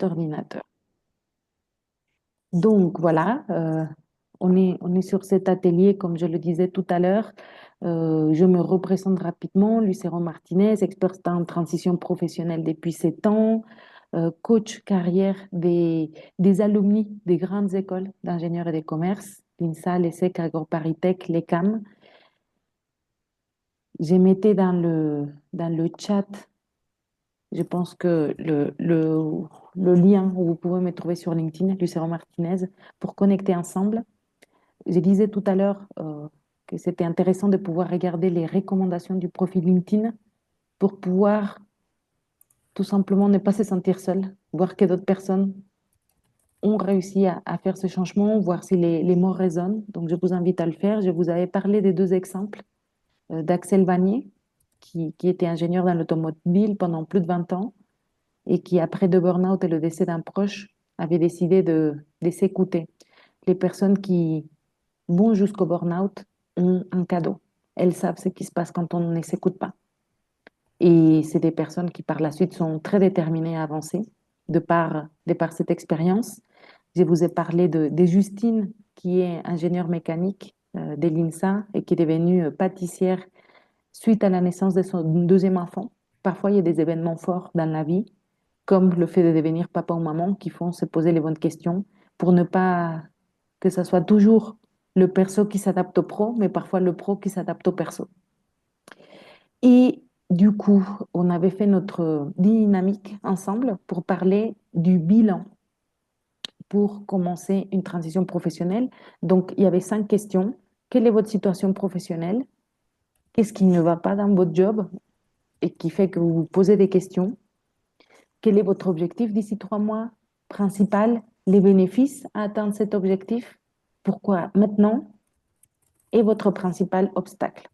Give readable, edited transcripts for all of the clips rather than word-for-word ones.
ordinateur. Donc voilà, on est sur cet atelier, comme je le disais tout à l'heure. Je me représente rapidement, Lucero Martinez, experte en transition professionnelle depuis 7 ans, coach carrière des alumni des grandes écoles d'ingénieurs et de commerce, l'INSA, l'ESSEC, AgroParisTech, l'ECAM. J'ai mettais dans le chat, je pense que le lien où vous pouvez me trouver sur LinkedIn, Lucero Martinez, pour connecter ensemble. Je disais tout à l'heure que c'était intéressant de pouvoir regarder les recommandations du profil LinkedIn pour pouvoir tout simplement ne pas se sentir seul, voir que d'autres personnes ont réussi à faire ce changement, voir si les mots résonnent. Donc, je vous invite à le faire. Je vous avais parlé des deux exemples d'Axel Vanier, qui était ingénieur dans l'automobile pendant plus de 20 ans et qui, après de burn-out et le décès d'un proche, avait décidé de s'écouter. Les personnes qui vont jusqu'au burn-out ont un cadeau. Elles savent ce qui se passe quand on ne s'écoute pas. Et c'est des personnes qui, par la suite, sont très déterminées à avancer de par cette expérience. Je vous ai parlé de Justine, qui est ingénieure mécanique de l'INSA et qui est devenue pâtissière suite à la naissance de son deuxième enfant. Parfois, il y a des événements forts dans la vie, comme le fait de devenir papa ou maman, qui font se poser les bonnes questions pour ne pas que ça soit toujours le perso qui s'adapte au pro, mais parfois le pro qui s'adapte au perso. Et du coup, on avait fait notre dynamique ensemble pour parler du bilan pour commencer une transition professionnelle. Donc, il y avait 5 questions. Quelle est votre situation professionnelle? Qu'est-ce qui ne va pas dans votre job et qui fait que vous vous posez des questions? Quel est votre objectif d'ici 3 mois principal? Les bénéfices à atteindre cet objectif? Pourquoi maintenant? Et votre principal obstacle?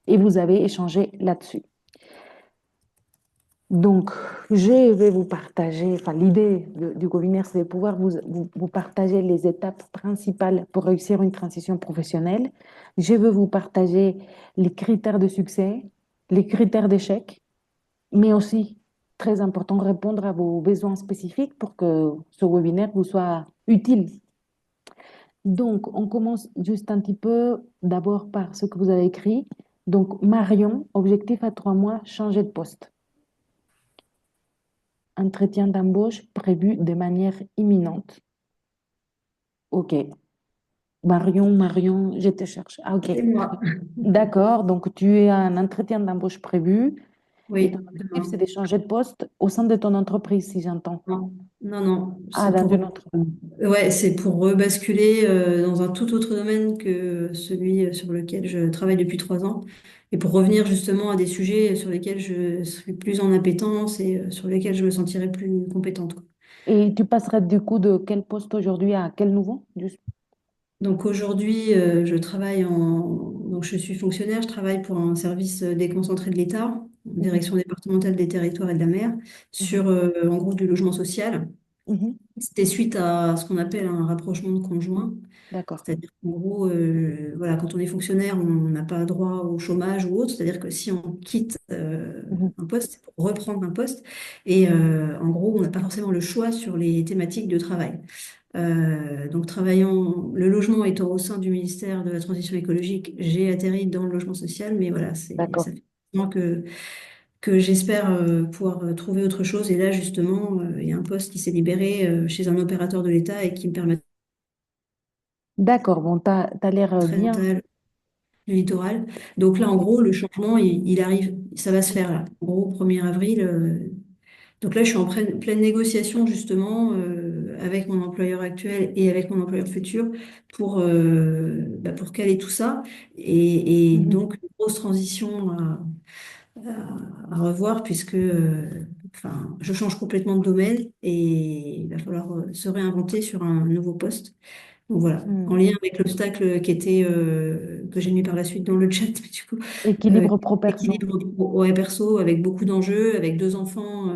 Et vous avez échangé là-dessus. Donc, je vais vous partager, enfin, l'idée du webinaire, c'est de pouvoir vous partager les étapes principales pour réussir une transition professionnelle. Je veux vous partager les critères de succès, les critères d'échec, mais aussi, très important, répondre à vos besoins spécifiques pour que ce webinaire vous soit utile. Donc, on commence juste un petit peu d'abord par ce que vous avez écrit. Donc, Marion, objectif à 3 mois, changer de poste. Entretien d'embauche prévu de manière imminente. OK. Marion, je te cherche. Ah, OK. C'est moi. D'accord. Donc, tu as un entretien d'embauche prévu et ton Oui, objectif, c'est demain. de changer de poste au sein de ton entreprise, si j'entends. Non, non, non, Ah, c'est dans pour, une autre. ouais, c'est pour rebasculer dans un tout autre domaine que celui sur lequel je travaille depuis 3 ans et pour revenir justement à des sujets sur lesquels je serai plus en appétence et sur lesquels je me sentirai plus compétente, quoi. Et tu passerais du coup de quel poste aujourd'hui à quel nouveau? Juste. Donc aujourd'hui, donc je suis fonctionnaire, je travaille pour un service déconcentré de l'État, Mhm, direction départementale des territoires et de la mer, mhm, sur en gros du logement social. mhm. C'était suite à ce qu'on appelle un rapprochement de conjoints. D'accord. C'est-à-dire qu'en gros, voilà, quand on est fonctionnaire, on n'a pas droit au chômage ou autre. C'est-à-dire que si on quitte Mhm, un poste, c'est pour reprendre un poste. Et en gros, on n'a pas forcément le choix sur les thématiques de travail. Donc, travaillant, le logement étant au sein du ministère de la Transition écologique, j'ai atterri dans le logement social. Mais voilà, ça d'accord. fait un que j'espère pouvoir trouver autre chose. Et là, justement, il y a un poste qui s'est libéré chez un opérateur de l'État et qui me permet D'accord. Bon, t'as l'air très bien. mental du littoral. Donc là, en Ok. gros, le changement, il arrive, ça va se faire là. En gros, 1er avril. Donc là, je suis en pleine négociation justement avec mon employeur actuel et avec mon employeur futur pour caler tout ça. Et Mhm. donc, une grosse transition à revoir puisque enfin, je change complètement de domaine et il va falloir se réinventer sur un nouveau poste. Donc voilà, en Hmm. lien avec l'obstacle qui était que j'ai mis par la suite dans le chat, mais du coup, euh, Équilibre pro-perso. équilibre pro et perso avec beaucoup d'enjeux, avec deux enfants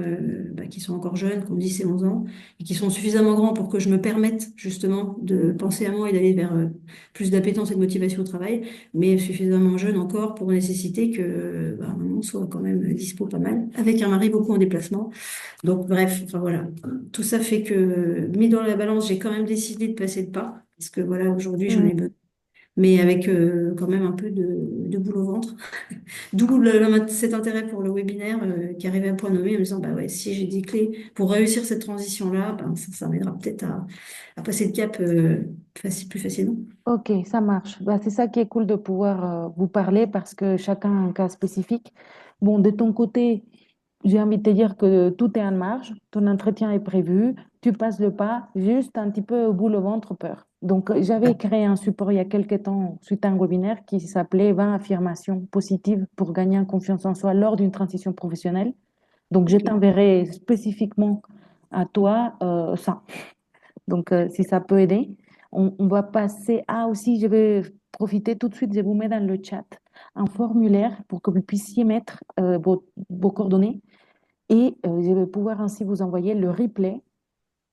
qui sont encore jeunes, qui ont 10 et 11 ans, et qui sont suffisamment grands pour que je me permette justement de penser à moi et d'aller vers plus d'appétence et de motivation au travail, mais suffisamment jeune encore pour nécessiter que maman soit quand même dispo pas mal, avec un mari beaucoup en déplacement. Donc, bref, enfin voilà, tout ça fait que, mis dans la balance, j'ai quand même décidé de passer le pas, parce que voilà, aujourd'hui, j'en Hmm. ai besoin, mais avec quand même un peu de boule au ventre. D'où cet intérêt pour le webinaire qui arrivait à point nommé en me disant, bah ouais, si j'ai des clés pour réussir cette transition-là, ben, ça m'aidera peut-être à passer le cap plus facilement. Ok, ça marche. Bah, c'est ça qui est cool de pouvoir vous parler parce que chacun a un cas spécifique. Bon, de ton côté, j'ai envie de te dire que tout est en marge, ton entretien est prévu, tu passes le pas, juste un petit peu boule au ventre, peur. Donc, j'avais créé un support il y a quelques temps suite à un webinaire qui s'appelait 20 affirmations positives pour gagner en confiance en soi lors d'une transition professionnelle. Donc, je Ok. t'enverrai spécifiquement à toi ça. Donc, si ça peut aider, on va passer. Ah, aussi, je vais profiter tout de suite, je vous mets dans le chat un formulaire pour que vous puissiez mettre vos coordonnées et je vais pouvoir ainsi vous envoyer le replay,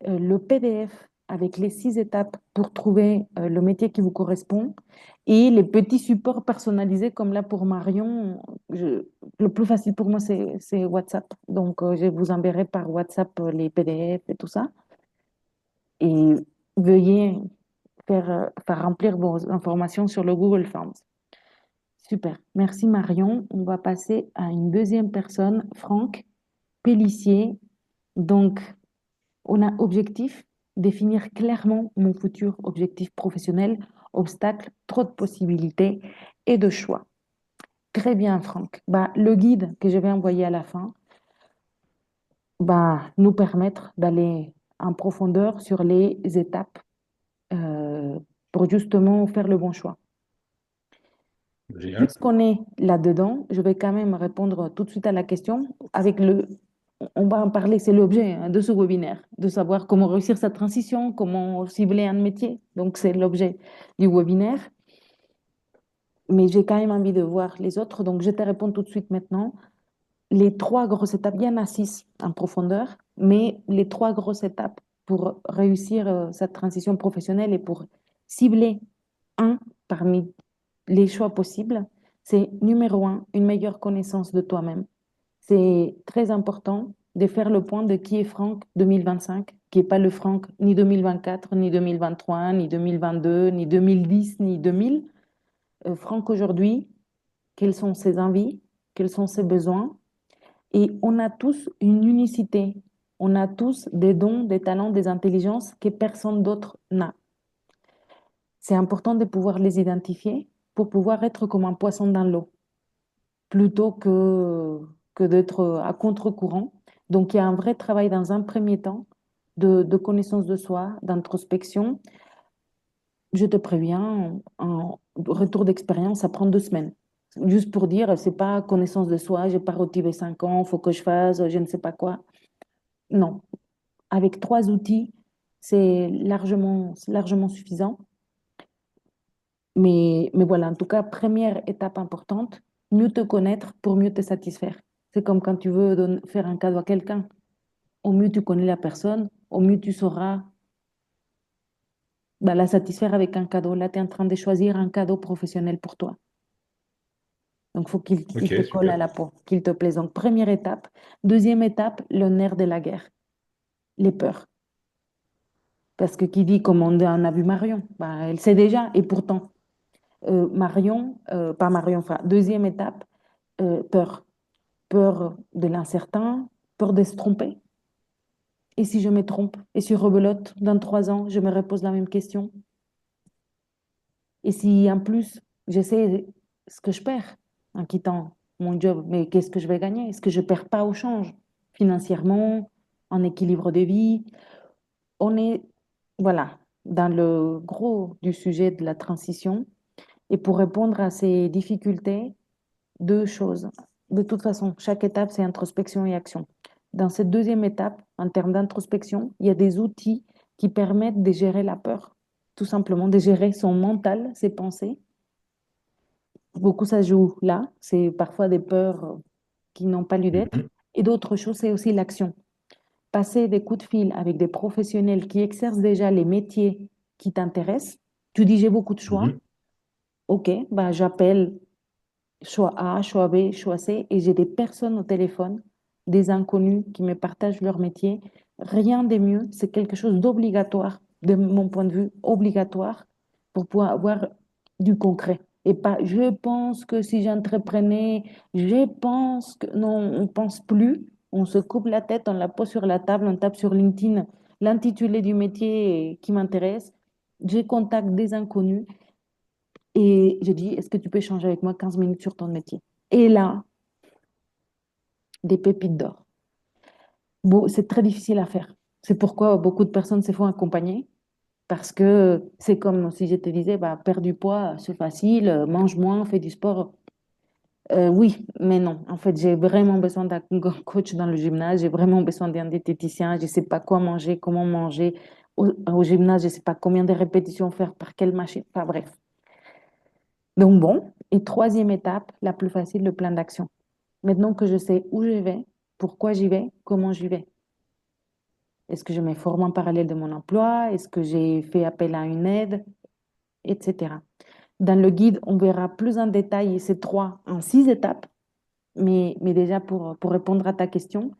le PDF avec les 6 étapes pour trouver le métier qui vous correspond et les petits supports personnalisés comme là pour Marion. Le plus facile pour moi, c'est WhatsApp. Donc, je vous enverrai par WhatsApp les PDF et tout ça. Et veuillez faire remplir vos informations sur le Google Forms. Super. Merci Marion. On va passer à une deuxième personne, Franck Pellissier. Donc, on a objectif, définir clairement mon futur objectif professionnel, obstacle, trop de possibilités et de choix. Très bien, Franck. Bah, le guide que je vais envoyer à la fin va nous permettre d'aller en profondeur sur les étapes euh, pour justement faire le bon choix. Génial. Puisqu'on est là-dedans, je vais quand même répondre tout de suite à la question avec on va en parler, c'est l'objet hein, de ce webinaire, de savoir comment réussir sa transition, comment cibler un métier. Donc, c'est l'objet du webinaire. Mais j'ai quand même envie de voir les autres. Donc, je te réponds tout de suite maintenant. Les 3 grosses étapes, il y en a 6 en profondeur, mais les 3 grosses étapes pour réussir sa transition professionnelle et pour cibler un parmi les choix possibles, c'est numéro 1, une meilleure connaissance de toi-même. C'est très important de faire le point de qui est Franck 2025, qui n'est pas le Franck ni 2024, ni 2023, ni 2022, ni 2010, ni 2000. Franck aujourd'hui, quelles sont ses envies, quels sont ses besoins. Et on a tous une unicité. On a tous des dons, des talents, des intelligences que personne d'autre n'a. C'est important de pouvoir les identifier pour pouvoir être comme un poisson dans l'eau, plutôt que d'être à contre-courant. Donc, il y a un vrai travail dans un premier temps de connaissance de soi, d'introspection. Je te préviens, en retour d'expérience, ça prend 2 semaines. Juste pour dire, c'est pas connaissance de soi, j'ai pas motivé 5 ans, faut que je fasse, je ne sais pas quoi. Non, avec 3 outils, c'est largement suffisant. Mais voilà, en tout cas, première étape importante, mieux te connaître pour mieux te satisfaire. C'est comme quand tu veux faire un cadeau à quelqu'un. Au mieux tu connais la personne, au mieux tu sauras bah, la satisfaire avec un cadeau. Là, tu es en train de choisir un cadeau professionnel pour toi. Donc, il faut Ok, qu'il te colle à super. la peau, qu'il te plaise. Donc, première étape. Deuxième étape, le nerf de la guerre, les peurs. Parce que qui dit, comme on en a vu Marion, bah, elle sait déjà, et pourtant. Marion, pas Marion, enfin, deuxième étape, peur. Peur de l'incertain, peur de se tromper. Et si je me trompe? Et si rebelote, dans 3 ans, je me repose la même question? Et si en plus, je sais ce que je perds en quittant mon job, mais qu'est-ce que je vais gagner? Est-ce que je ne perds pas au change financièrement, en équilibre de vie? On est, voilà, dans le gros du sujet de la transition. Et pour répondre à ces difficultés, 2 choses. De toute façon, chaque étape, c'est introspection et action. Dans cette deuxième étape, en termes d'introspection, il y a des outils qui permettent de gérer la peur. tout simplement, de gérer son mental, ses pensées. Beaucoup, ça joue là. C'est parfois des peurs qui n'ont pas lieu d'être. Mhm. Et d'autres choses, c'est aussi l'action. Passer des coups de fil avec des professionnels qui exercent déjà les métiers qui t'intéressent. Tu dis, j'ai beaucoup de choix. Mhm. OK, bah, j'appelle choix A, choix B, choix C, et j'ai des personnes au téléphone, des inconnus qui me partagent leur métier. Rien de mieux, c'est quelque chose d'obligatoire, de mon point de vue, obligatoire pour pouvoir avoir du concret. Et pas, je pense que si j'entreprenais, je pense que non, on pense plus, on se coupe la tête, on la pose sur la table, on tape sur LinkedIn l'intitulé du métier qui m'intéresse, je contacte des inconnus et je dis, est-ce que tu peux échanger avec moi 15 minutes sur ton métier? Et là, des pépites d'or. Bon, c'est très difficile à faire. C'est pourquoi beaucoup de personnes se font accompagner. Parce que c'est comme si je te disais, bah, perds du poids, c'est facile, mange moins, fais du sport. Oui, mais non. En fait, j'ai vraiment besoin d'un coach dans le gymnase, j'ai vraiment besoin d'un diététicien, je ne sais pas quoi manger, comment manger. Au gymnase, je ne sais pas combien de répétitions faire, par quelle machine. Enfin bref. Donc bon, et troisième étape, la plus facile, le plan d'action. Maintenant que je sais où je vais, pourquoi j'y vais, comment j'y vais. Est-ce que je me forme en parallèle de mon emploi? Est-ce que j'ai fait appel à une aide, etc. Dans le guide, on verra plus en détail ces trois en 6 étapes, mais déjà pour répondre à ta question,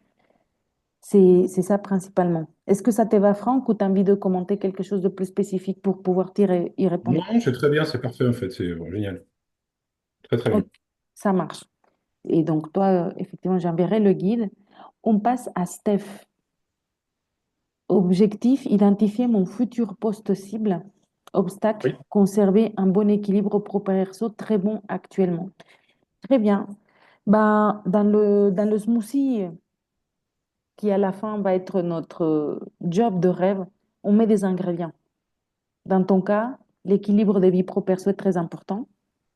c'est ça principalement. Est-ce que ça te va, Franck, ou tu as envie de commenter quelque chose de plus spécifique pour pouvoir y répondre? Non, c'est très bien, c'est parfait en fait, c'est génial. Très très bien. Ok, ça marche. Et donc, toi, effectivement, j'enverrai le guide. On passe à Steph. Objectif, identifier mon futur poste cible. Obstacle, Oui. conserver un bon équilibre pro-perso très bon actuellement. Très bien. Ben, dans le smoothie qui à la fin va être notre job de rêve, on met des ingrédients. Dans ton cas, l'équilibre de vie pro-perso est très important.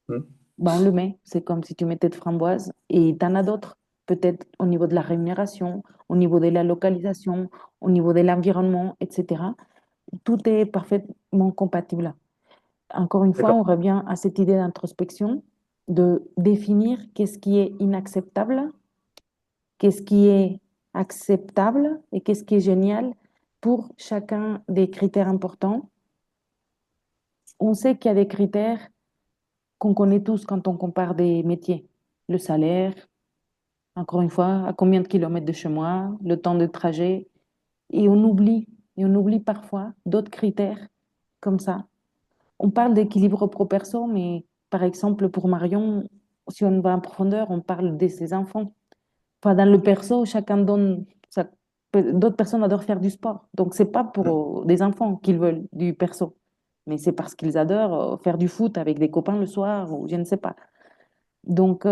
Mhm. Ben, on le met. C'est comme si tu mettais de framboises. Et tu en as d'autres. Peut-être au niveau de la rémunération, au niveau de la localisation, au niveau de l'environnement, etc. Tout est parfaitement compatible. Encore une fois, D'accord. on revient à cette idée d'introspection, de définir qu'est-ce qui est inacceptable, qu'est-ce qui est acceptable et qu'est-ce qui est génial pour chacun des critères importants. On sait qu'il y a des critères qu'on connaît tous quand on compare des métiers. Le salaire, encore une fois, à combien de kilomètres de chez moi, le temps de trajet, et on oublie parfois d'autres critères comme ça. On parle d'équilibre pro-perso, mais par exemple, pour Marion, si on va en profondeur, on parle de ses enfants. Enfin, dans le perso, chacun donne. D'autres personnes adorent faire du sport. Donc, c'est pas Mhm. pour des enfants qu'ils veulent du perso, mais c'est parce qu'ils adorent faire du foot avec des copains le soir ou je ne sais pas. Donc,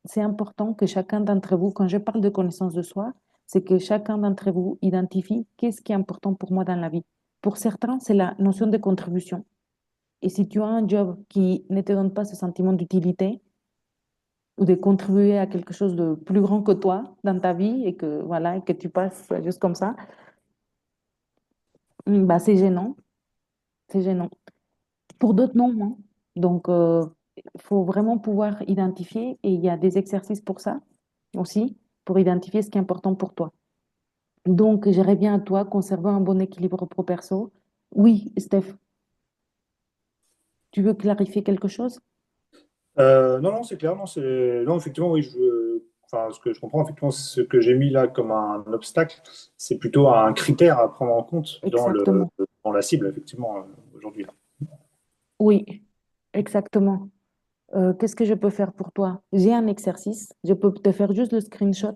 c'est important que chacun d'entre vous, quand je parle de connaissance de soi, c'est que chacun d'entre vous identifie qu'est-ce qui est important pour moi dans la vie. Pour certains, c'est la notion de contribution. Et si tu as un job qui ne te donne pas ce sentiment d'utilité ou de contribuer à quelque chose de plus grand que toi dans ta vie et que voilà, et que tu passes juste comme ça, bah c'est gênant, c'est gênant. Pour d'autres, non, hein. Donc, il faut vraiment pouvoir identifier et il y a des exercices pour ça aussi, pour identifier ce qui est important pour toi. Donc, j'irais bien à toi, conserver un bon équilibre pro-perso. Oui, Steph, tu veux clarifier quelque chose? Non, non, c'est clair. Non, non, effectivement, oui. Enfin, ce que je comprends, effectivement, ce que j'ai mis là comme un obstacle, c'est plutôt un critère à prendre en compte Exactement. dans la cible, effectivement, aujourd'hui. Oui, exactement. Qu'est-ce que je peux faire pour toi? J'ai un exercice, je peux te faire juste le screenshot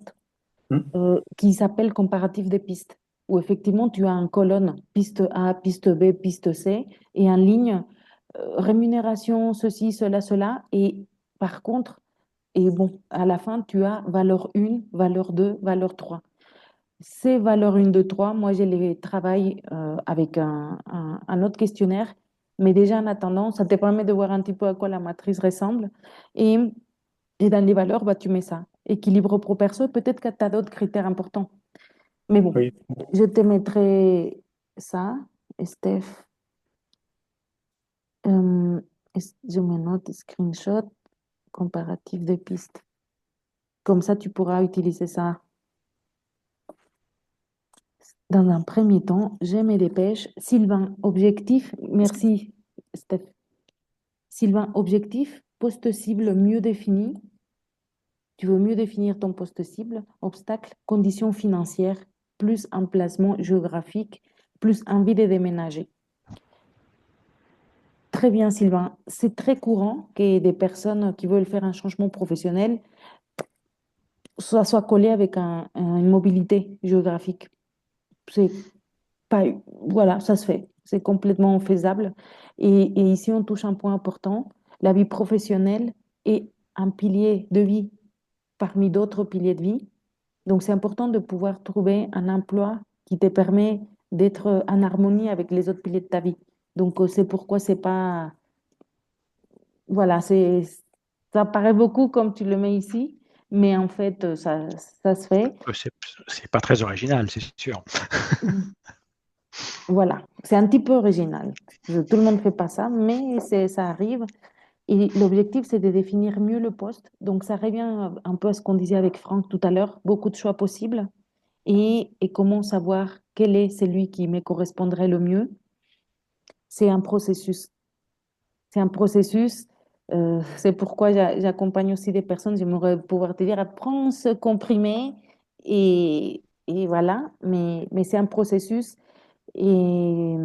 Hmm. qui s'appelle comparatif des pistes, où effectivement tu as une colonne piste A, piste B, piste C, et en ligne rémunération, ceci, cela, cela, et par contre, et bon, à la fin, tu as valeur 1, valeur 2, valeur 3. Ces valeurs 1, 2, 3, moi, je les travaille avec un autre questionnaire, mais déjà en attendant, ça te permet de voir un petit peu à quoi la matrice ressemble. Et, et dans les valeurs, bah, tu mets ça. Équilibre pro-perso, peut-être que tu as d'autres critères importants. Mais bon, Oui. je te mettrai ça, et Steph. Euh, je me note screenshot comparatif de pistes. Comme ça, tu pourras utiliser ça. Dans un premier temps, je me dépêche. Sylvain, objectif, merci, Steph. Sylvain, objectif, poste cible mieux défini. Tu veux mieux définir ton poste cible, obstacle, conditions financières, plus emplacement géographique, plus envie de déménager. Très bien, Sylvain. C'est très courant que des personnes qui veulent faire un changement professionnel soient collées avec une mobilité géographique. C'est pas, voilà, ça se fait. C'est complètement faisable. Et ici, on touche un point important. La vie professionnelle est un pilier de vie parmi d'autres piliers de vie. Donc, c'est important de pouvoir trouver un emploi qui te permet d'être en harmonie avec les autres piliers de ta vie. Donc, c'est pourquoi c'est pas, voilà, ça paraît beaucoup comme tu le mets ici, mais en fait, ça se fait. C'est pas très original, c'est sûr. Voilà, c'est un petit peu original. Tout le monde ne fait pas ça, mais ça arrive. Et l'objectif, c'est de définir mieux le poste. Donc, ça revient un peu à ce qu'on disait avec Franck tout à l'heure, beaucoup de choix possibles. Et comment savoir quel est celui qui me correspondrait le mieux? C'est un processus. C'est un processus. C'est pourquoi j'accompagne aussi des personnes. J'aimerais pouvoir te dire, prends ce comprimé et voilà. Mais c'est un processus. Et,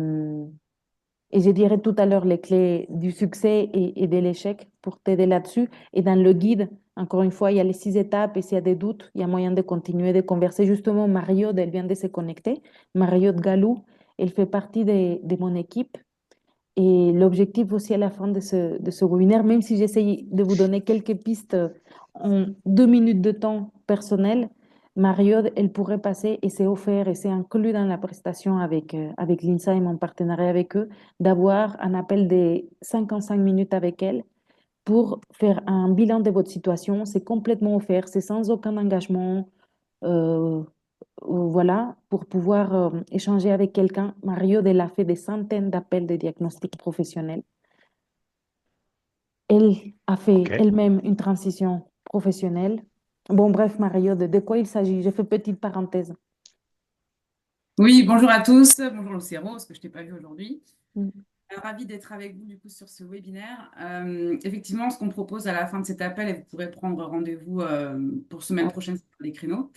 et je dirais tout à l'heure les clés du succès et de l'échec pour t'aider là-dessus. Et dans le guide, encore une fois, il y a les 6 étapes et s'il y a des doutes, il y a moyen de continuer de converser. Justement, Mariode, elle vient de se connecter. Mariode Galou, elle fait partie de mon équipe. Et l'objectif aussi à la fin de ce webinaire, même si j'essaye de vous donner quelques pistes en 2 minutes de temps personnel, Mario, elle pourrait passer et c'est offert et c'est inclus dans la prestation avec l'INSA et mon partenariat avec eux, d'avoir un appel de 55 minutes avec elle pour faire un bilan de votre situation. C'est complètement offert, c'est sans aucun engagement. euh, voilà, pour pouvoir échanger avec quelqu'un. Mario, elle a fait des centaines d'appels de diagnostic professionnel. Elle a fait Ok. elle-même une transition professionnelle. Bon, bref, Mario, de quoi il s'agit? Je fais petite parenthèse. Oui, bonjour à tous. Bonjour Lucero, parce que je ne t'ai pas vu aujourd'hui. Mm. Ravie d'être avec vous du coup sur ce webinaire. Effectivement, ce qu'on propose à la fin de cet appel, et vous pourrez prendre rendez-vous pour semaine prochaine sur les créneaux,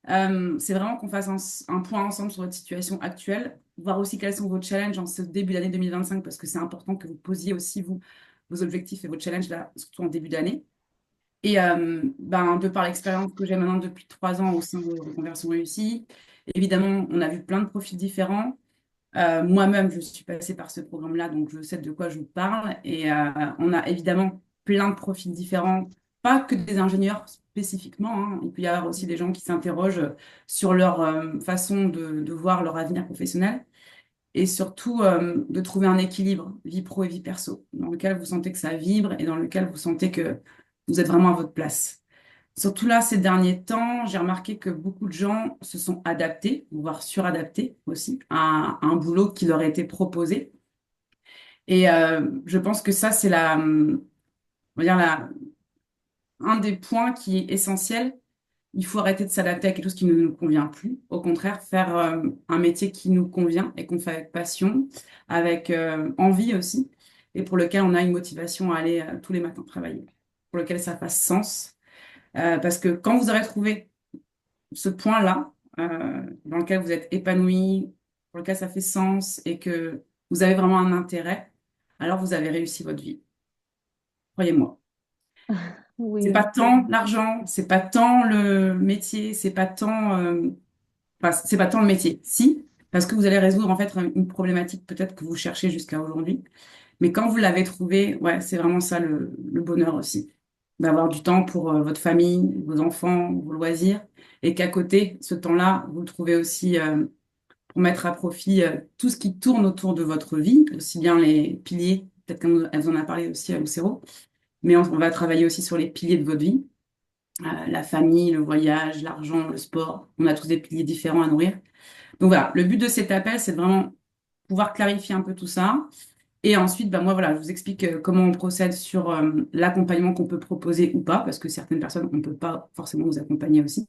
c'est vraiment qu'on fasse un point ensemble sur votre situation actuelle, voir aussi quels sont vos challenges en ce début d'année 2025, parce que c'est important que vous posiez aussi vous vos objectifs et vos challenges là, surtout en début d'année. Et de par l'expérience que j'ai maintenant depuis 3 ans au sein de Reconversion Réussie, évidemment, on a vu plein de profils différents. Moi-même, je suis passée par ce programme-là, donc je sais de quoi je vous parle. Et on a évidemment plein de profils différents, pas que des ingénieurs spécifiquement, hein. Il peut y avoir aussi des gens qui s'interrogent sur leur façon de voir leur avenir professionnel et surtout de trouver un équilibre vie pro et vie perso, dans lequel vous sentez que ça vibre et dans lequel vous sentez que vous êtes vraiment à votre place. Surtout là, ces derniers temps, j'ai remarqué que beaucoup de gens se sont adaptés, voire suradaptés aussi, à un boulot qui leur a été proposé. Et je pense que ça, c'est on va dire un des points qui est essentiel. Il faut arrêter de s'adapter à quelque chose qui ne nous convient plus. Au contraire, faire un métier qui nous convient et qu'on fait avec passion, avec envie aussi, et pour lequel on a une motivation à aller tous les matins travailler, pour lequel ça fasse sens. Parce que quand vous aurez trouvé ce point-là, dans lequel vous êtes épanoui, pour lequel ça fait sens et que vous avez vraiment un intérêt, alors vous avez réussi votre vie. Croyez-moi. C'est pas Oui. tant l'argent, c'est pas tant le métier, c'est pas tant, enfin, c'est pas tant le métier. Si, parce que vous allez résoudre en fait une problématique peut-être que vous cherchez jusqu'à aujourd'hui. Mais quand vous l'avez trouvé, ouais, c'est vraiment ça le bonheur aussi, d'avoir du temps pour votre famille, vos enfants, vos loisirs, et qu'à côté, ce temps-là, vous le trouvez aussi pour mettre à profit tout ce qui tourne autour de votre vie, aussi bien les piliers, peut-être qu'elle vous en a parlé aussi à Lucero, mais on va travailler aussi sur les piliers de votre vie, la famille, le voyage, l'argent, le sport. On a tous des piliers différents à nourrir. Donc voilà, le but de cet appel, c'est de vraiment pouvoir clarifier un peu tout ça Et ensuite, bah, moi, voilà, je vous explique comment on procède sur l'accompagnement qu'on peut proposer ou pas, parce que certaines personnes, on ne peut pas forcément vous accompagner aussi.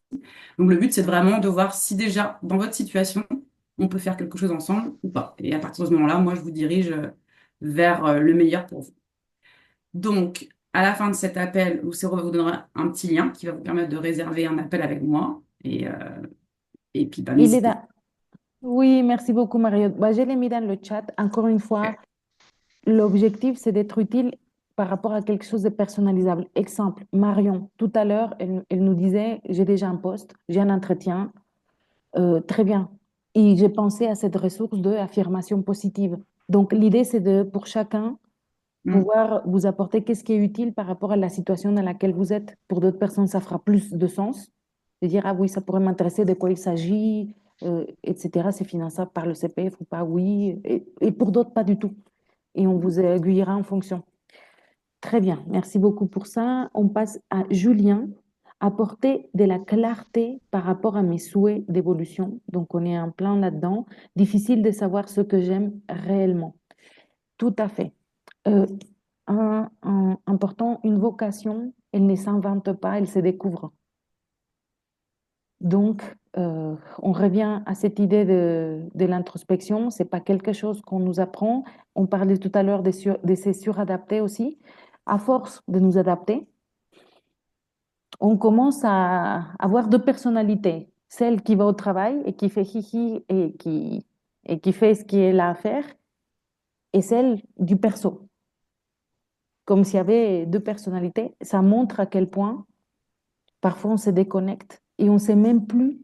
Donc, le but, c'est vraiment de voir si déjà, dans votre situation, on peut faire quelque chose ensemble ou pas. Et à partir de ce moment-là, moi, je vous dirige vers le meilleur pour vous. Donc, à la fin de cet appel, Lucero va vous donner un petit lien qui va vous permettre de réserver un appel avec moi. Et puis, bah, Il est n'hésitez là. Oui, merci beaucoup, Mario. Bah, je l'ai mis dans le chat. Encore une fois, l'objectif, c'est d'être utile par rapport à quelque chose de personnalisable. Exemple, Marion, tout à l'heure, elle nous disait, j'ai déjà un poste, j'ai un entretien, très bien. Et j'ai pensé à cette ressource de affirmation positive. Donc, l'idée, c'est de, pour chacun, pas. pouvoir vous apporter qu'est-ce qui est utile par rapport à la situation dans laquelle vous êtes. Pour d'autres personnes, ça fera plus de sens de dire, ah oui, ça pourrait m'intéresser, de quoi il s'agit, etc. C'est finançable par le CPF ou pas, oui. Et pour d'autres, pas du tout. Et on vous aiguillera en fonction. Très bien, merci beaucoup pour ça. On passe à Julien. Apporter de la clarté par rapport à mes souhaits d'évolution. Donc, on est en plein là-dedans. Difficile de savoir ce que j'aime réellement. Tout à fait. Euh, important, une vocation, elle ne s'invente pas, elle se découvre. Donc, on revient à cette idée de l'introspection. C'est pas quelque chose qu'on nous apprend. On parlait tout à l'heure de se suradapter aussi. À force de nous adapter, on commence à avoir deux personnalités. Celle qui va au travail et qui fait hihi et qui fait ce qui est là à faire, et celle du perso. Comme s'il y avait deux personnalités. Ça montre à quel point parfois on se déconnecte et on ne sait même plus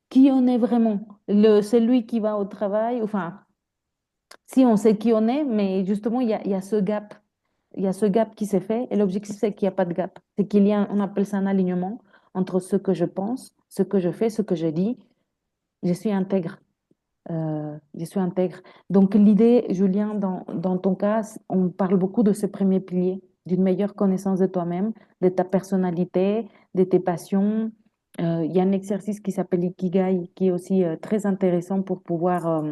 qui on est vraiment. Celui qui va au travail, enfin, si on sait qui on est, mais justement, il y a ce gap. Il y a ce gap qui s'est fait et l'objectif, c'est qu'il n'y a pas de gap. C'est qu'il y a, on appelle ça un alignement entre ce que je pense, ce que je fais, ce que je dis. Je suis intègre. Je suis intègre. Donc, l'idée, Julien, dans ton cas, on parle beaucoup de ce premier pilier, d'une meilleure connaissance de toi-même, de ta personnalité, de tes passions. Il y a un exercice qui s'appelle Ikigai, qui est aussi très intéressant pour pouvoir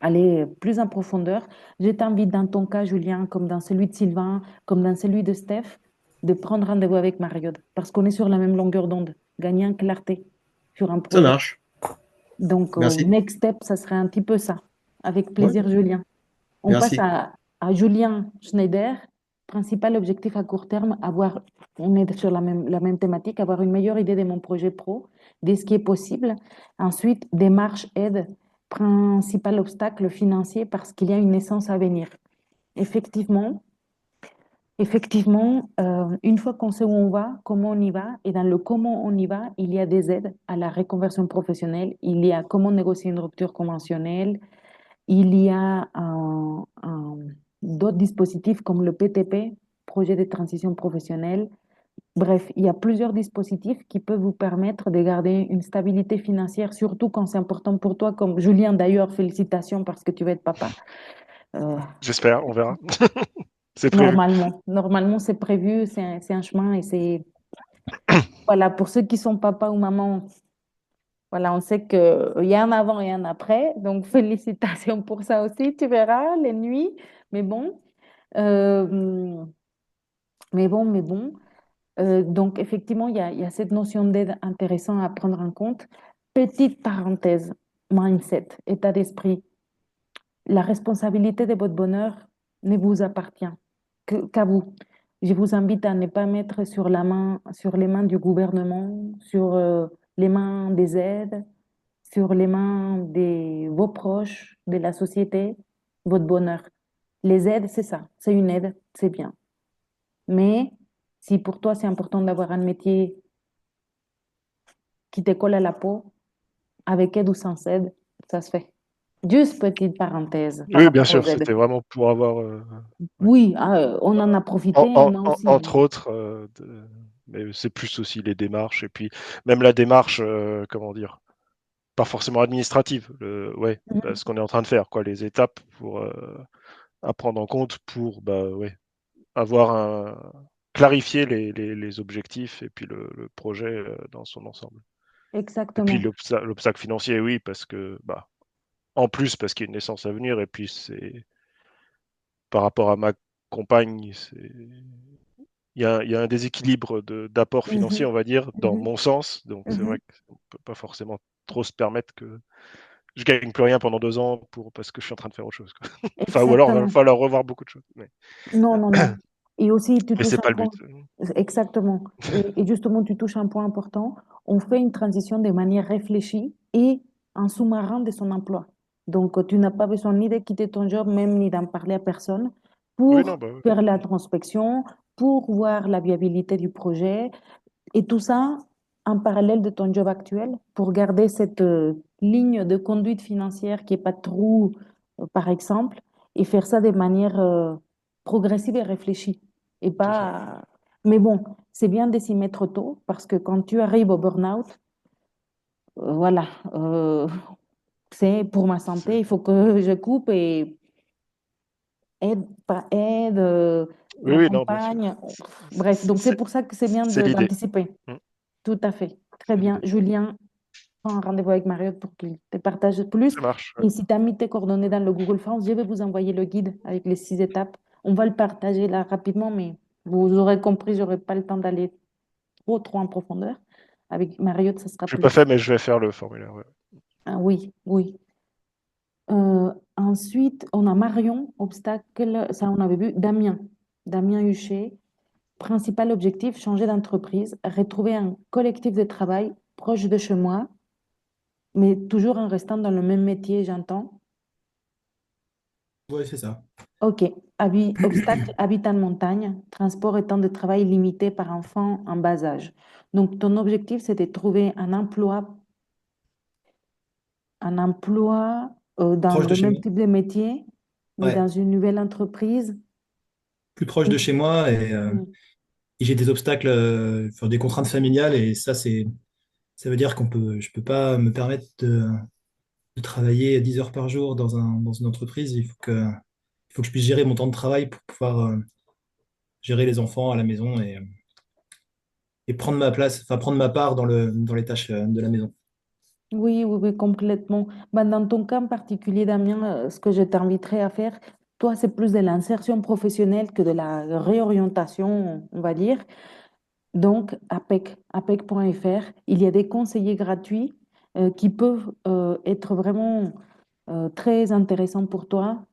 aller plus en profondeur. Je t'invite dans ton cas, Julien, comme dans celui de Sylvain, comme dans celui de Steph, de prendre rendez-vous avec Marion, parce qu'on est sur la même longueur d'onde, gagner en clarté sur un Ça projet. marche. Donc, Merci. next step, ça serait un petit peu ça. Avec Ouais, plaisir, Julien. On passe merci. à Julien Schneider. Principal objectif à court terme, on est sur la même thématique, avoir une meilleure idée de mon projet pro, de ce qui est possible. Ensuite, démarche, aide. Principal obstacle financier parce qu'il y a une naissance à venir. Effectivement, une fois qu'on sait où on va, comment on y va, et dans le comment on y va, il y a des aides à la reconversion professionnelle, il y a comment négocier une rupture conventionnelle, il y a d'autres dispositifs comme le PTP, projet de transition professionnelle. Bref, il y a plusieurs dispositifs qui peuvent vous permettre de garder une stabilité financière, surtout quand c'est important pour toi, comme Julien d'ailleurs, félicitations parce que tu vas être papa. Euh, J'espère, on verra. C'est prévu. normalement, c'est prévu, c'est un chemin et c'est voilà, pour ceux qui sont papa ou maman, voilà, on sait qu'il y a un avant et un après. Donc, félicitations pour ça aussi. Tu verras les nuits. Mais bon, euh, mais bon. Donc, effectivement, il y a cette notion d'aide intéressante à prendre en compte. Petite parenthèse, mindset, état d'esprit. La responsabilité de votre bonheur ne vous appartient qu'à vous. Je vous invite à ne pas mettre sur les mains du gouvernement, sur les mains des aides, sur les mains de vos proches, de la société, votre bonheur. Les aides, c'est ça, c'est une aide, c'est bien. Mais si pour toi c'est important d'avoir un métier qui te colle à la peau, avec aide ou sans aide, ça se fait. Juste petite parenthèse par Oui, bien rapport aux sûr, aides. c'était vraiment pour avoir, ouais. Oui, on en a profité, moi aussi. Entre autres, mais c'est plus aussi les démarches et puis même la démarche, comment dire, pas forcément administrative, ouais, bah, Mhm. ce qu'on est en train de faire, quoi, les étapes pour à prendre en compte pour, bah, ouais, avoir clarifier les objectifs et puis le projet dans son ensemble. Et puis Exactement. l'obstacle financier, oui, parce que, bah, en plus, parce qu'il y a une naissance à venir, et puis par rapport à ma compagne, il y a un déséquilibre d'apport financier, Mhm, on va dire, dans mhm, mon sens. Donc, c'est vrai mhm. qu'on ne peut pas forcément trop se permettre que je gagne plus rien pendant 2 ans parce que je suis en train de faire autre chose, quoi. Enfin, ou alors, il va Exactement. falloir revoir beaucoup de choses. Non, non, non. Et aussi, tu Mais touches c'est un pas le but. point. Exactement. Et justement, tu touches un point important. On fait une transition de manière réfléchie et en sous-marin de son emploi. Donc, tu n'as pas besoin ni de quitter ton job, même ni d'en parler à personne, Oui, non, pour bah, faire la prospection, pour voir la viabilité du projet, et tout ça en parallèle de ton job actuel, pour garder cette ligne de conduite financière qui est pas trop, par exemple, et faire ça de manière progressive et réfléchie. Et c'est ça. pas... Mais bon, c'est bien de s'y mettre tôt, parce que quand tu arrives au burn-out, voilà, c'est pour ma santé, C'est- il faut que je coupe et aide, pas aide, Oui, oui, non, bien sûr. m'accompagne. Bref, donc c'est pour ça que c'est bien C'est l'idée. d'anticiper. Mm, Tout à fait. Très c'est bien. l'idée. Julien, prends un rendez-vous avec Mario pour qu'il te partage plus. Ça marche. Ouais. Et si tu as mis tes coordonnées dans le Google Forms, je vais vous envoyer le guide avec les 6 étapes. On va le partager là rapidement, mais vous aurez compris, je n'aurai pas le temps d'aller trop en profondeur. Avec Mario, ça sera Je l'ai pas plus. fait, mais je vais faire le formulaire. Ouais. Ah, oui, oui. Ensuite, on a Marion, obstacle, ça on avait vu, Damien, Damien Huchet. Principal objectif, changer d'entreprise, retrouver un collectif de travail proche de chez moi, mais toujours en restant dans le même métier, j'entends. Ouais, c'est ça. Ok. Obstacle, habitat en montagne, transport et temps de travail limité par enfant en bas âge. Donc, ton objectif, c'est de trouver un emploi dans Proche de le chez même moi. type de métier, mais dans Ouais, une nouvelle entreprise. plus proche de Et- chez moi Mm. et j'ai des obstacles, enfin, des contraintes familiales et ça veut dire je peux pas me permettre de travailler 10 heures par jour dans une entreprise. Il faut que je puisse gérer mon temps de travail pour pouvoir gérer les enfants à la maison et prendre ma place, enfin prendre ma part dans les tâches de la maison. Oui, oui, oui, complètement. Ben, dans ton cas en particulier, Damien, ce que je t'inviterais à faire, toi, c'est plus de l'insertion professionnelle que de la réorientation, on va dire. Donc, apec.fr, il y a des conseillers gratuits qui peuvent être vraiment très intéressants pour toi,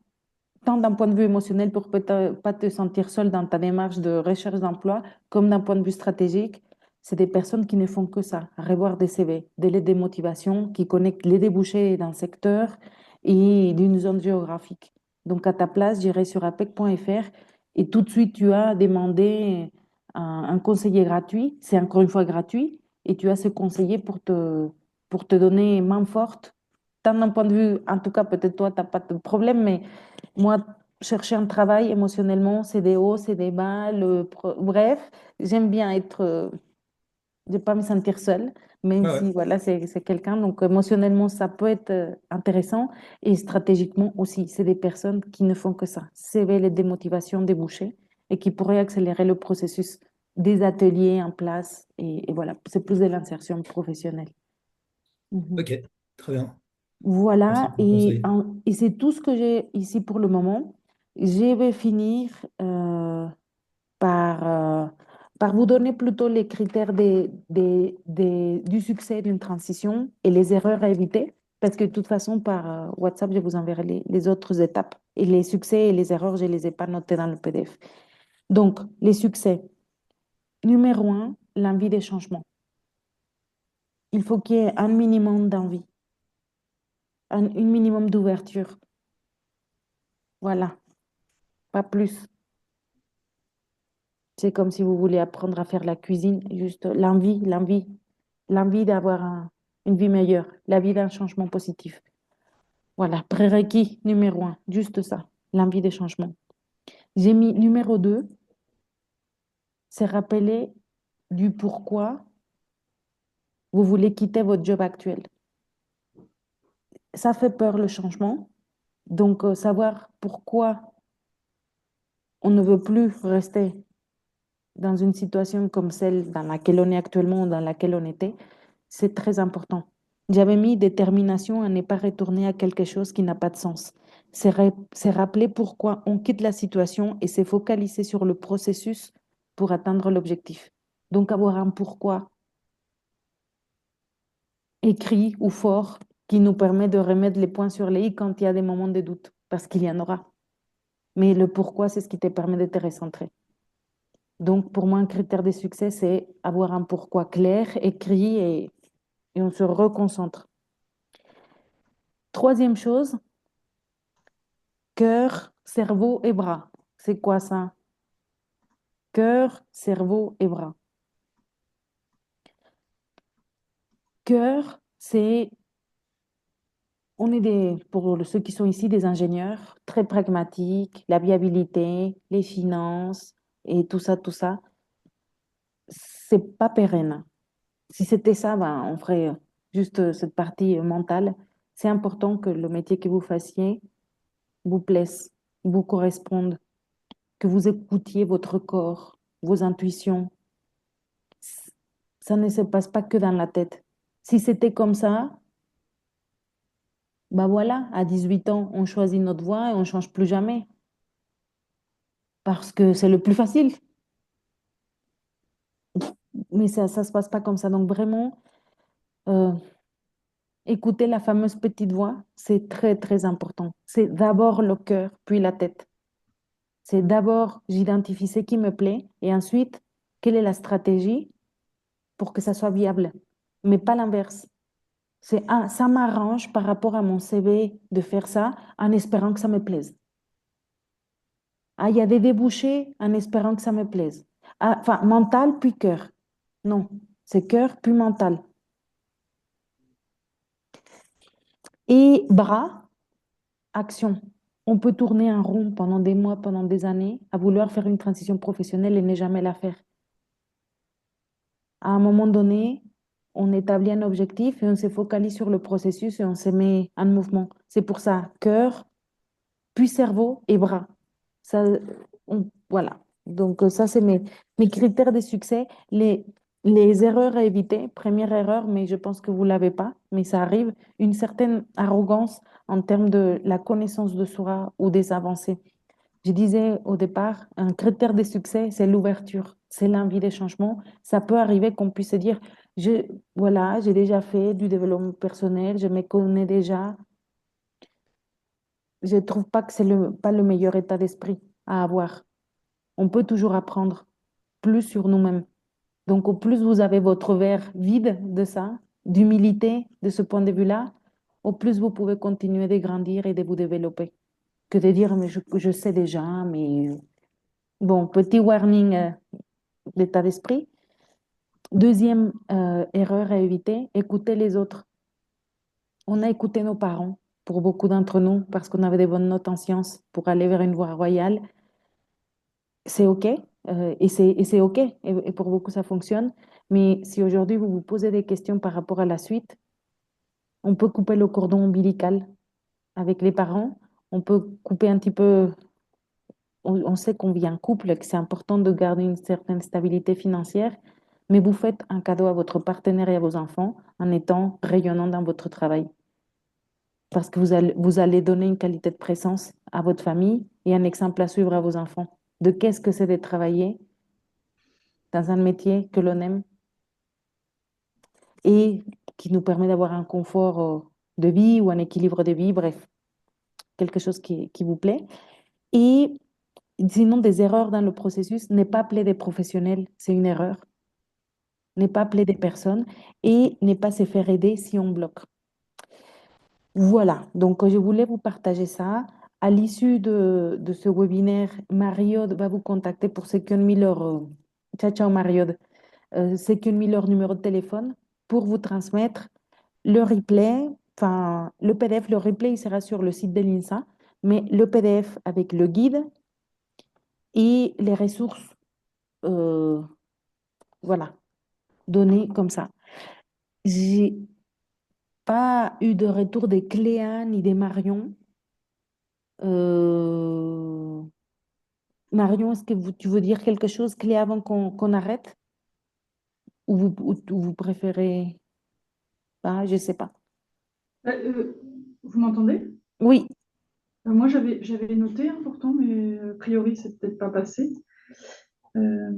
tant d'un point de vue émotionnel pour pas te sentir seul dans ta démarche de recherche d'emploi, comme d'un point de vue stratégique. C'est des personnes qui ne font que ça, revoir des CV, des lettres de motivation qui connectent les débouchés d'un secteur et d'une zone géographique. Donc, à ta place, j'irai sur apec.fr et tout de suite, tu as demandé un conseiller gratuit. C'est encore une fois gratuit et tu as ce conseiller pour te donner main forte, tant d'un point de vue, en tout cas, peut-être toi, tu n'as pas de problème, mais moi, chercher un travail émotionnellement, c'est des hauts, c'est des bas. Bref, j'aime bien être, ne pas me sentir seule, même Ouais, ouais. si voilà, c'est quelqu'un. Donc, émotionnellement, ça peut être intéressant. Et stratégiquement aussi, c'est des personnes qui ne font que ça. CV, les démotivations, débouchés, et qui pourraient accélérer le processus des ateliers en place. Et voilà, c'est plus de l'insertion professionnelle. Mhm. Ok, très bien. Merci Voilà, pour le conseil. et c'est tout ce que j'ai ici pour le moment. Je vais finir par, euh, par vous donner plutôt les critères du succès d'une transition et les erreurs à éviter, parce que de toute façon, par WhatsApp, je vous enverrai les autres étapes. Et les succès et les erreurs, je ne les ai pas notés dans le PDF. Donc, les succès. Numéro un, l'envie des changements. Il faut qu'il y ait un minimum d'envie, un minimum d'ouverture. Voilà, pas plus. C'est comme si vous voulez apprendre à faire la cuisine, juste l'envie d'avoir une vie meilleure, la vie d'un changement positif. Voilà, prérequis numéro un, juste ça, l'envie des changements. J'ai mis numéro 2, c'est rappeler du pourquoi vous voulez quitter votre job actuel. Ça fait peur le changement, donc savoir pourquoi on ne veut plus rester dans une situation comme celle dans laquelle on est actuellement ou dans laquelle on était, c'est très important. J'avais mis détermination à ne pas retourner à quelque chose qui n'a pas de sens. C'est rappeler pourquoi on quitte la situation et c'est focaliser sur le processus pour atteindre l'objectif. Donc avoir un pourquoi écrit ou fort qui nous permet de remettre les points sur les i quand il y a des moments de doute, parce qu'il y en aura. Mais le pourquoi, c'est ce qui te permet de te recentrer. Donc, pour moi, un critère de succès, c'est avoir un pourquoi clair, écrit et on se reconcentre. Troisième chose, cœur, cerveau et bras. C'est quoi ça? Cœur, cerveau et bras. Cœur, c'est, on est pour ceux qui sont ici, des ingénieurs très pragmatiques, la viabilité, les finances et tout ça, c'est pas pérenne. Si c'était ça, ben, on ferait juste cette partie mentale. C'est important que le métier que vous fassiez vous plaise, vous corresponde, que vous écoutiez votre corps, vos intuitions. Ça ne se passe pas que dans la tête. Si c'était comme ça, bah voilà, à 18 ans, on choisit notre voie et on ne change plus jamais. Parce que c'est le plus facile. Mais ça ne se passe pas comme ça. Donc vraiment, euh, écouter la fameuse petite voix, c'est très, très important. C'est d'abord le cœur, puis la tête. C'est d'abord, j'identifie ce qui me plaît et ensuite, quelle est la stratégie pour que ça soit viable. Mais pas l'inverse. C'est, ah, ça m'arrange par rapport à mon CV de faire ça en espérant que ça me plaise. Ah, il y a des débouchés en espérant que ça me plaise. Ah, enfin, mental puis cœur. Non, c'est cœur puis mental. Et bras, action. On peut tourner en rond pendant des mois, pendant des années, à vouloir faire une transition professionnelle et ne jamais la faire. À un moment donné, on établit un objectif et on se focalise sur le processus et on se met en mouvement. C'est pour ça, cœur, puis cerveau et bras. Ça, voilà. Donc, ça, c'est mes critères de succès. Les erreurs à éviter, première erreur, mais je pense que vous ne l'avez pas, mais ça arrive, une certaine arrogance en termes de la connaissance de soi ou des avancées. Je disais au départ, un critère de succès, c'est l'ouverture, c'est l'envie des changements. Ça peut arriver qu'on puisse se dire, voilà, j'ai déjà fait du développement personnel, je me connais déjà. Je ne trouve pas que c'est pas le meilleur état d'esprit à avoir. On peut toujours apprendre plus sur nous-mêmes. Donc, au plus vous avez votre verre vide de ça, d'humilité de ce point de vue-là, au plus vous pouvez continuer de grandir et de vous développer. Que de dire, mais je sais déjà, mais bon, petit warning d'état d'esprit. Deuxième erreur à éviter, écouter les autres. On a écouté nos parents, pour beaucoup d'entre nous, parce qu'on avait des bonnes notes en sciences pour aller vers une voie royale. C'est OK, et c'est OK, et pour beaucoup ça fonctionne. Mais si aujourd'hui vous vous posez des questions par rapport à la suite, on peut couper le cordon ombilical avec les parents, on peut couper un petit peu, on sait qu'on vit en couple, que c'est important de garder une certaine stabilité financière, mais vous faites un cadeau à votre partenaire et à vos enfants en étant rayonnant dans votre travail. Parce que vous allez donner une qualité de présence à votre famille et un exemple à suivre à vos enfants. De qu'est-ce que c'est de travailler dans un métier que l'on aime et qui nous permet d'avoir un confort de vie ou un équilibre de vie, bref, quelque chose qui vous plaît. Et sinon, des erreurs dans le processus, n'est pas appeler des professionnels, c'est une erreur. N'est pas appeler des personnes et n'est pas se faire aider si on bloque. Voilà, donc je voulais vous partager ça. À l'issue de ce webinaire, Mario va vous contacter pour ceux qui ont mis leur... ciao, ciao Mario. Ceux qui ont mis leur numéro de téléphone pour vous transmettre le replay, enfin le PDF, le replay, il sera sur le site de l'INSA, mais le PDF avec le guide et les ressources, euh, voilà, données comme ça. J'ai pas eu de retour des Cléa ni des Marion. Euh, Marion, est-ce que tu veux dire quelque chose, Cléa, avant qu'on arrête? Ou vous préférez... pas, je sais pas. Vous m'entendez? Oui, Moi, j'avais noté, hein, pourtant, mais a priori, c'est peut-être pas passé. Euh,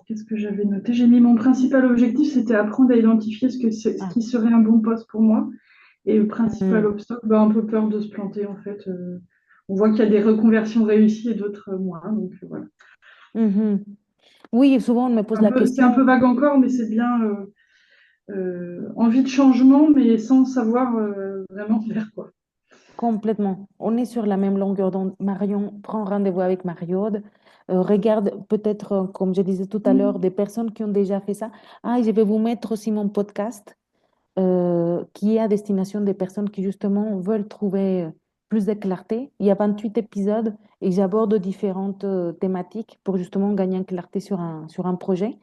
Qu'est-ce que j'avais noté? J'ai mis mon principal objectif, c'était apprendre à identifier ce ah, qui serait un bon poste pour moi. Et le principal hmm, obstacle, un peu peur de se planter, en fait. On voit qu'il y a des reconversions réussies et d'autres moins. Donc, voilà. mhm. Oui, souvent on me pose la C'est un peu question vague encore, mais c'est bien envie de changement, mais sans savoir vraiment faire quoi. complètement. On est sur la même longueur d'onde. Marion, prends rendez-vous avec Marie-Aude. Regarde peut-être, comme je disais tout à l'heure, des personnes qui ont déjà fait ça. Ah, et je vais vous mettre aussi mon podcast qui est à destination des personnes qui justement veulent trouver plus de clarté. Il y a 28 épisodes et j'aborde différentes thématiques pour justement gagner en clarté sur un projet.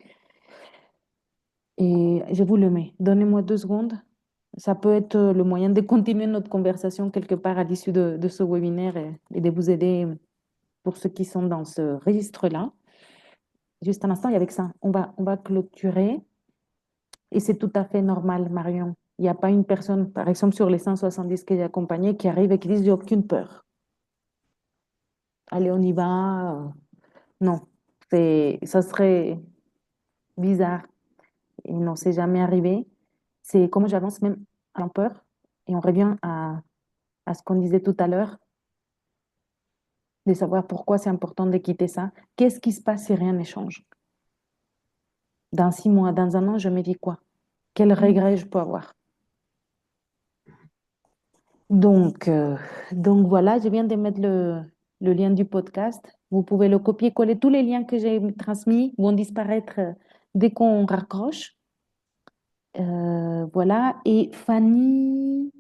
Et je vous le mets. Donnez-moi 2 secondes. Ça peut être le moyen de continuer notre conversation quelque part à l'issue de ce webinaire et de vous aider pour ceux qui sont dans ce registre-là. Juste un instant, et avec ça, on va clôturer. Et c'est tout à fait normal, Marion. Il n'y a pas une personne, par exemple, sur les 170 que j'ai accompagnés, qui arrive et qui dit, j'ai aucune peur. Allez, on y va. Non, ça serait bizarre. Et non, c'est jamais arrivé. C'est comment j'avance même en peur. Et on revient à ce qu'on disait tout à l'heure, de savoir pourquoi c'est important de quitter ça. Qu'est-ce qui se passe si rien ne change? Dans 6 mois, dans un an, je me dis quoi? Quel regret je peux avoir? Donc, euh, donc voilà, je viens de mettre le lien du podcast. Vous pouvez le copier-coller. Tous les liens que j'ai transmis vont disparaître dès qu'on raccroche. Voilà. Et Fanny,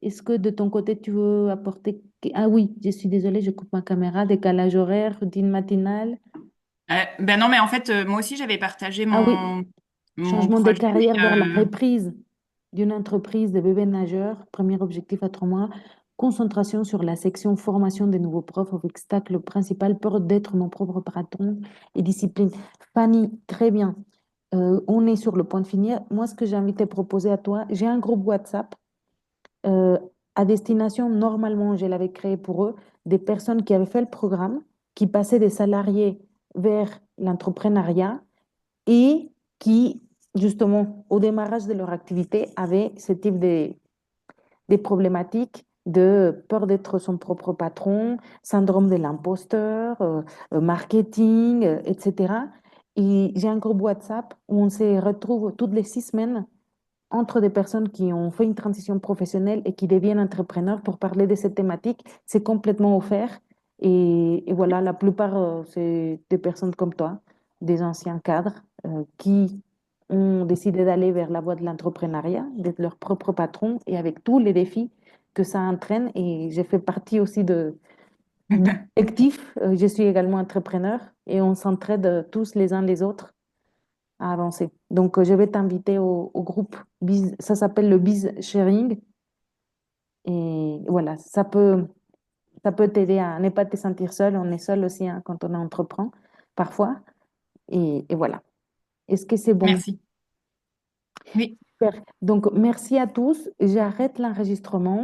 est-ce que de ton côté, tu veux apporter... Ah oui, je suis désolée, je coupe ma caméra. Décalage horaire, routine matinale. Ben non, mais en fait, moi aussi, j'avais partagé Ah oui, mon changement de projet. carrière Mais, vers la reprise d'une entreprise de bébés nageurs. Premier objectif à 3 mois. Concentration sur la section formation des nouveaux profs. Obstacle principal, peur d'être mon propre patron et discipline. Fanny, très bien. On est sur le point de finir. Moi, ce que j'ai envie de te proposer à toi, j'ai un groupe WhatsApp euh, à destination, normalement, je l'avais créé pour eux, des personnes qui avaient fait le programme, qui passaient des salariés vers l'entrepreneuriat et qui, justement, au démarrage de leur activité, avaient ce type des problématiques de peur d'être son propre patron, syndrome de l'imposteur, marketing, etc. Et j'ai un groupe WhatsApp où on se retrouve toutes les 6 semaines entre des personnes qui ont fait une transition professionnelle et qui deviennent entrepreneurs pour parler de cette thématique. C'est complètement offert. Et voilà, la plupart, c'est des personnes comme toi, des anciens cadres qui ont décidé d'aller vers la voie de l'entrepreneuriat, d'être leur propre patron et avec tous les défis que ça entraîne. Et j'ai fait partie aussi du collectif. Je suis également entrepreneur et on s'entraide tous les uns les autres à avancer. Donc, je vais t'inviter au groupe ça s'appelle le Biz Sharing. Et voilà, ça peut t'aider à ne pas te sentir seul. On est seul aussi hein, quand on entreprend, parfois. Et voilà. Est-ce que c'est bon? merci. Oui. Super. Donc, merci à tous. J'arrête l'enregistrement.